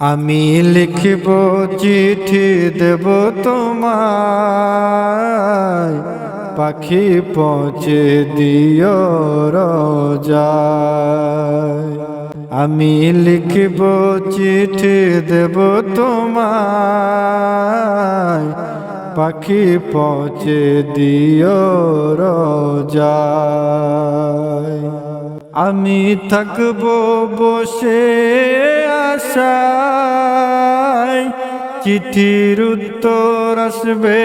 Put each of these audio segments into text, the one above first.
আমি লিখব চিঠি দেব তোমায়, পাখি পৌঁছে দিও রোজায়। আমি লিখব চিঠি দেব তোমায়, পাখি পৌঁছে দিও রোজায়। আমি থাকব বসে আশায়, চিঠির উত্তর আসবে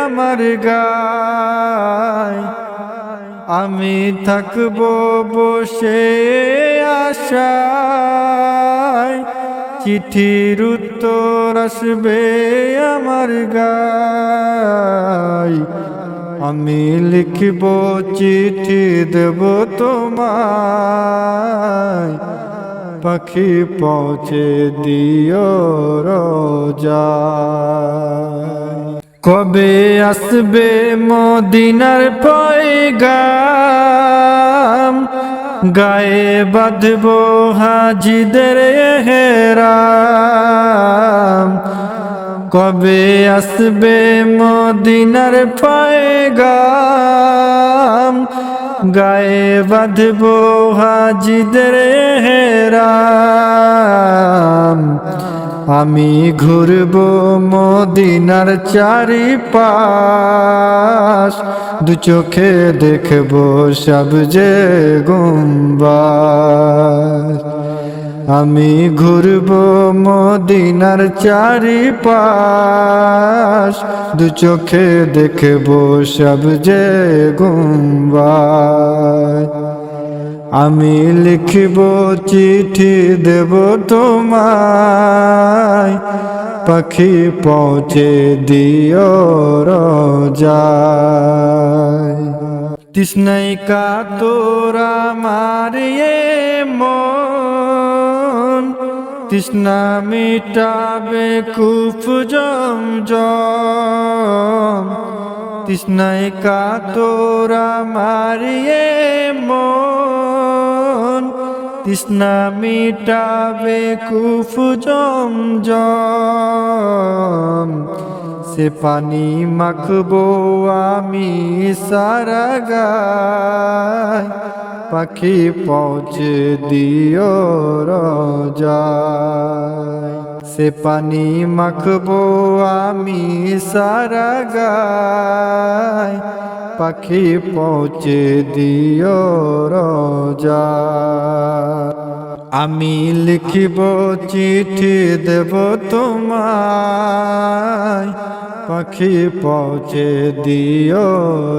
আমার গায়। আমি থাকব বসে আশায়, চিঠির উত্তর আসবে আমার গায়। আমি লিখব চিঠি দেব তোমায়, পাখি পৌঁছে দিও রোজায়। কবে আসবে মদিনার পয়গাম, গায়ে বাঁধব হাজিদের এহরাম। কবে আসবে মদিনার পয়গাম, গায়ে বাঁধব হাজিদের এহরাম। আমি ঘুরব মদিনার চারিপাশ, দু চোখে দেখব সবজে গুম্বাদ। আমি ঘুরব মদিনার চারিপাশ, দু চোখে দেখব সবজে গুম্বাদ। আমি লিখব চিঠি দেব তোমায়, পাখি পৌঁছে দিও রোজায়। তৃষ্ণায় কাতর আমার এ মন, তৃষ্ণা মিটাবে কূপ জমজম। তৃষ্ণায় কাতর আমার এ মন, তৃষ্ণা মিটাবে কূপ জমজম। সে পানি মাখবো আমি সারা গায়, পাখি পৌঁছে দিও রোজায়। সে পানি মাখবো আমি সারা গায়, পাখি পৌঁছে দিও রোজায়। আমি লিখব চিঠি দেব তোমায়, পাখি পৌঁছে দিও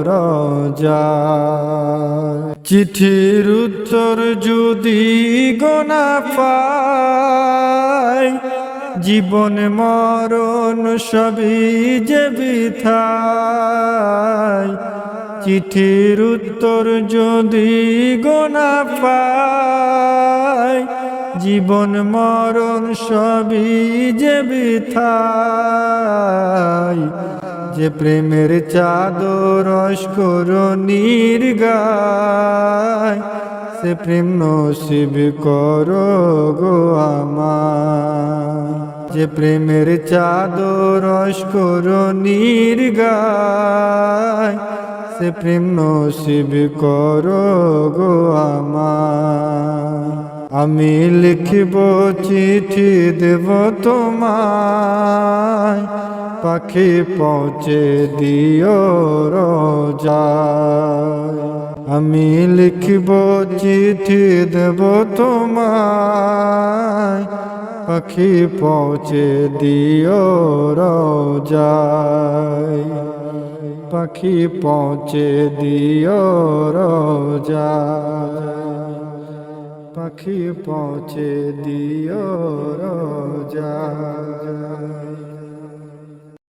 রোজায়। চিঠির উত্তর যদি গোনা পাই, জীবন মরণ সবই যে বৃথায়। চিঠির উত্তর যদি গোনা পাই, জীবন মরণ সবই যে বৃথায়। যে প্রেমের চাদর অস্করণীর গায়, সে প্রেম নসিব করো গো আমার। যে প্রেমের চাদর অস্করণীর গায়, সে প্রেম নসিব করো গো আমার। আমি লিখব চিঠি দেব তোমায়, পাখি পৌঁছে দিও রোজায়। আমি লিখব চিঠি দেব তোমায়, পাখি পৌঁছে দিও রোজায়। পাখি পৌঁছে দিও রোজায়, পাখি পৌঁছে দিও রোজায়।